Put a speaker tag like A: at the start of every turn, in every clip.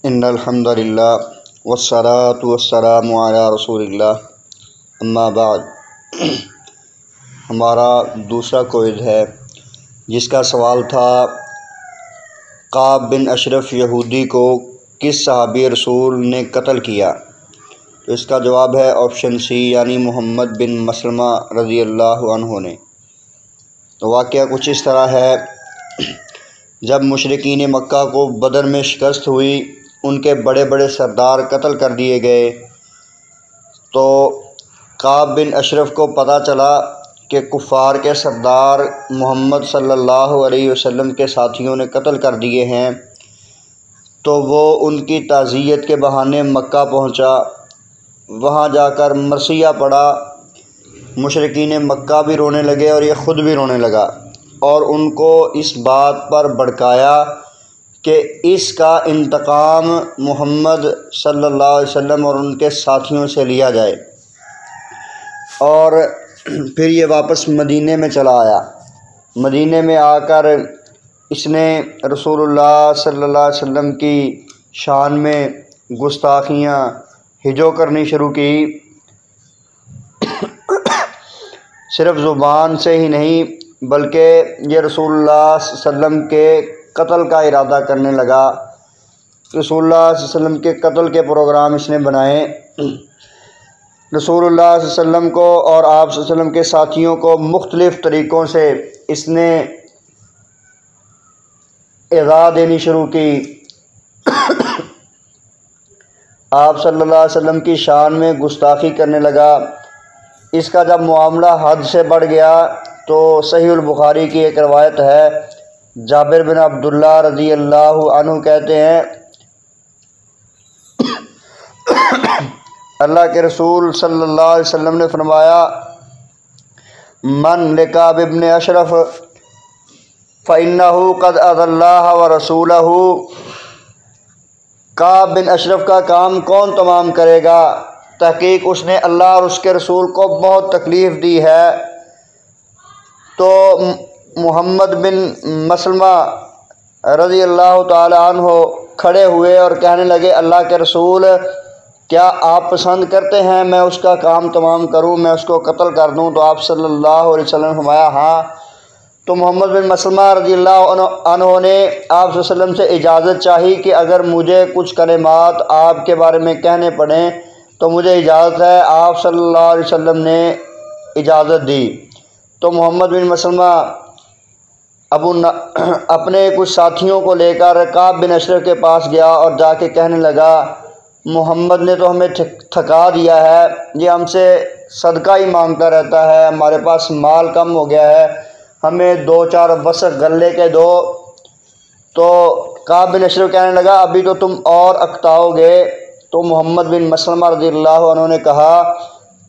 A: ان الحمد للہ والصلاۃ والسلام علی رسول اللہ اما بعد۔ ہمارا دوسرا کوئز ہے جس کا سوال تھا کعب بن اشرف یہودی کو کس صحابی رسول نے قتل کیا؟ تو اس کا جواب ہے آپشن سی، یعنی محمد بن مسلمہ رضی اللہ عنہ نے۔ تو واقعہ کچھ اس طرح ہے، جب مشرکین مکہ کو بدر میں شکست ہوئی، ان کے بڑے بڑے سردار قتل کر دیے گئے، تو کعب بن اشرف کو پتہ چلا کہ کفار کے سردار محمد صلی اللہ علیہ وسلم کے ساتھیوں نے قتل کر دیے ہیں، تو وہ ان کی تعزیت کے بہانے مکہ پہنچا۔ وہاں جا کر مرثیہ پڑھا، مشرکین مکہ بھی رونے لگے اور یہ خود بھی رونے لگا، اور ان کو اس بات پر بھڑکایا کہ اس کا انتقام محمد صلی اللہ علیہ وسلم اور ان کے ساتھیوں سے لیا جائے۔ اور پھر یہ واپس مدینے میں چلا آیا۔ مدینے میں آ کر اس نے رسول اللہ صلی اللہ علیہ وسلم کی شان میں گستاخیاں ہجو کرنی شروع کی۔ صرف زبان سے ہی نہیں بلکہ یہ رسول اللہ صلی اللہ علیہ وسلم کے قتل کا ارادہ کرنے لگا۔ رسول اللہ صلی اللہ علیہ وسلم کے قتل کے پروگرام اس نے بنائے۔ رسول اللہ صلی اللہ علیہ وسلم کو اور آپ صلی اللہ علیہ وسلم کے ساتھیوں کو مختلف طریقوں سے اس نے ایذا دینی شروع کی۔ آپ صلی اللہ علیہ وسلم کی شان میں گستاخی کرنے لگا۔ اس کا جب معاملہ حد سے بڑھ گیا تو صحیح البخاری کی ایک روایت ہے، جابر بن عبداللہ رضی اللہ عنہ کہتے ہیں اللہ کے رسول صلی اللہ علیہ وسلم نے فرمایا، من لکعب بن اشرف فإنہ قد اذی اللہ ورسولہ۔ کعب بن اشرف کا کام کون تمام کرے گا؟ تحقیق اس نے اللہ اور اس کے رسول کو بہت تکلیف دی ہے۔ تو محمد بن مسلمہ رضی اللہ تعالی عنہ کھڑے ہوئے اور کہنے لگے، اللہ کے رسول، کیا آپ پسند کرتے ہیں میں اس کا کام تمام کروں، میں اس کو قتل کر دوں؟ تو آپ صلی اللہ علیہ وسلم نے فرمایا ہاں۔ تو محمد بن مسلمہ رضی اللہ عنہ نے آپ صلی اللہ علیہ وسلم سے اجازت چاہی کہ اگر مجھے کچھ کلمات آپ کے بارے میں کہنے پڑیں تو مجھے اجازت ہے۔ آپ صلی اللہ علیہ وسلم نے اجازت دی۔ تو محمد بن مسلمہ اپنے کچھ ساتھیوں کو لے کر کعب بن اشرف کے پاس گیا اور جا کے کہنے لگا، محمد نے تو ہمیں تھکا دیا ہے، یہ ہم سے صدقہ ہی مانگتا رہتا ہے، ہمارے پاس مال کم ہو گیا ہے، ہمیں 2-4 وسق غلے کے دو۔ تو کعب بن اشرف کہنے لگا، ابھی تو تم اور اکتاؤ گے۔ تو محمد بن مسلمہ رضی اللہ عنہ نے کہا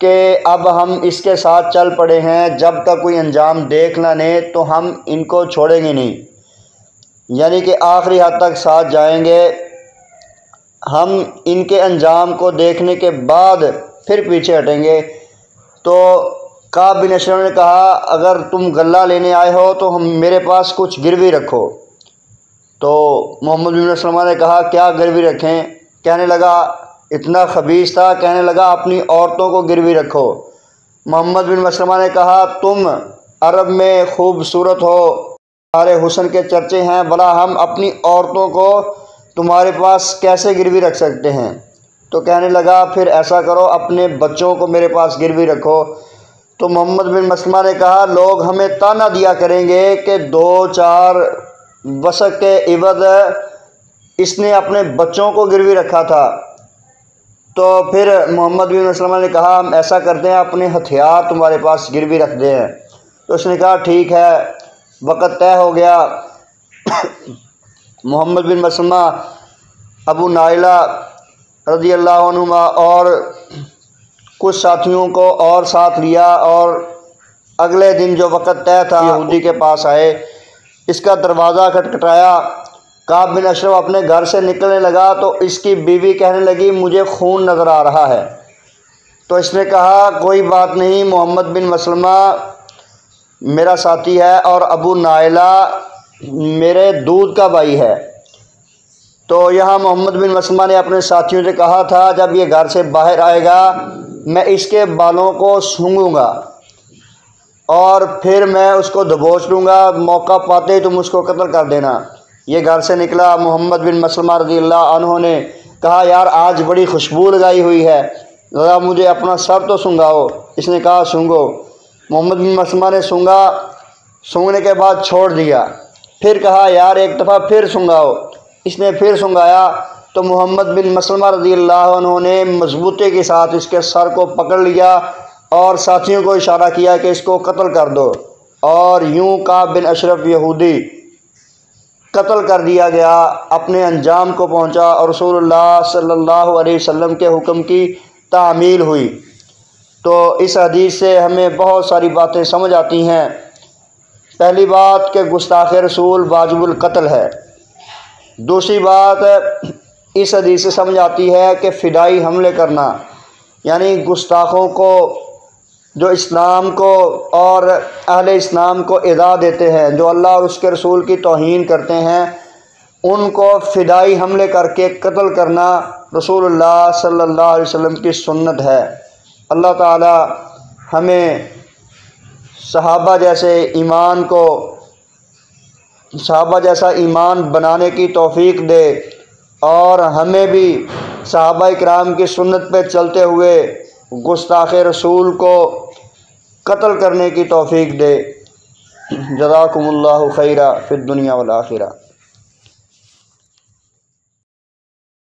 A: کہ اب ہم اس کے ساتھ چل پڑے ہیں، جب تک کوئی انجام دیکھ نہ لیں تو ہم ان کو چھوڑیں گے نہیں، یعنی کہ آخری حد تک ساتھ جائیں گے۔ ہم ان کے انجام کو دیکھنے کے بعد پھر پیچھے ہٹیں گے۔ تو کعب بن اشرف نے کہا، اگر تم غلہ لینے آئے ہو تو میرے پاس کچھ گروی رکھو۔ تو محمد بن مسلمہ نے کہا، کیا گروی رکھیں؟ کہنے لگا، اتنا خبیث تھا، کہنے لگا اپنی عورتوں کو گروی رکھو۔ محمد بن مسلمہ نے کہا، تم عرب میں خوبصورت ہو، تمہارے حسن کے چرچے ہیں، بھلا ہم اپنی عورتوں کو تمہارے پاس کیسے گروی رکھ سکتے ہیں؟ تو کہنے لگا، پھر ایسا کرو اپنے بچوں کو میرے پاس گروی رکھو۔ تو محمد بن مسلمہ نے کہا، لوگ ہمیں تانا دیا کریں گے کہ 2-4 وسق کے عوض اس نے اپنے بچوں کو گروی رکھا تھا۔ تو پھر محمد بن مسلمہ نے کہا، ہم ایسا کرتے ہیں اپنے ہتھیار تمہارے پاس گروی رکھتے ہیں۔ تو اس نے کہا، ٹھیک ہے۔ وقت طے ہو گیا۔ محمد بن مسلمہ ابو نائلہ رضی اللہ عنہما اور کچھ ساتھیوں کو اور ساتھ لیا، اور اگلے دن جو وقت طے تھا یہودی کے پاس آئے، اس کا دروازہ کھٹکھٹایا۔ کعب بن اشرف اپنے گھر سے نکلنے لگا تو اس کی بیوی کہنے لگی، مجھے خون نظر آ رہا ہے۔ تو اس نے کہا، کوئی بات نہیں، محمد بن مسلمہ میرا ساتھی ہے اور ابو نائلہ میرے دودھ کا بھائی ہے۔ تو یہاں محمد بن مسلمہ نے اپنے ساتھیوں سے کہا تھا جب یہ گھر سے باہر آئے گا میں اس کے بالوں کو سونگھوں گا اور پھر میں اس کو دبوچ لوں گا، موقع پاتے ہی تم اس کو قتل کر دینا۔ یہ گھر سے نکلا، محمد بن مسلمہ رضی اللہ عنہ نے کہا یار آج بڑی خوشبو لگائی ہوئی ہے، ذرا مجھے اپنا سر تو سونگھاؤ۔ اس نے کہا سونگھو۔ محمد بن مسلمہ نے سونگھا، سونگھنے کے بعد چھوڑ دیا، پھر کہا یار ایک دفعہ پھر سونگھاؤ۔ اس نے پھر سونگھایا تو محمد بن مسلمہ رضی اللہ عنہ نے مضبوطی کے ساتھ اس کے سر کو پکڑ لیا اور ساتھیوں کو اشارہ کیا کہ اس کو قتل کر دو، اور یوں کعب بن اشرف یہودی قتل کر دیا گیا، اپنے انجام کو پہنچا اور رسول اللہ صلی اللہ علیہ وسلم کے حکم کی تعمیل ہوئی۔ تو اس حدیث سے ہمیں بہت ساری باتیں سمجھ آتی ہیں۔ پہلی بات کہ گستاخ رسول واجب القتل ہے۔ دوسری بات اس حدیث سے سمجھ آتی ہے کہ فدائی حملے کرنا، یعنی گستاخوں کو جو اسلام کو اور اہل اسلام کو ایذا دیتے ہیں، جو اللہ اور اس کے رسول کی توہین کرتے ہیں، ان کو فدائی حملے کر کے قتل کرنا رسول اللہ صلی اللہ علیہ وسلم کی سنت ہے۔ اللہ تعالی ہمیں صحابہ جیسا ایمان بنانے کی توفیق دے اور ہمیں بھی صحابہ کرام کی سنت پہ چلتے ہوئے گستاخ رسول کو قتل کرنے کی توفیق دے۔ جزاکم اللہ خیرا فی الدنیا والآخرہ۔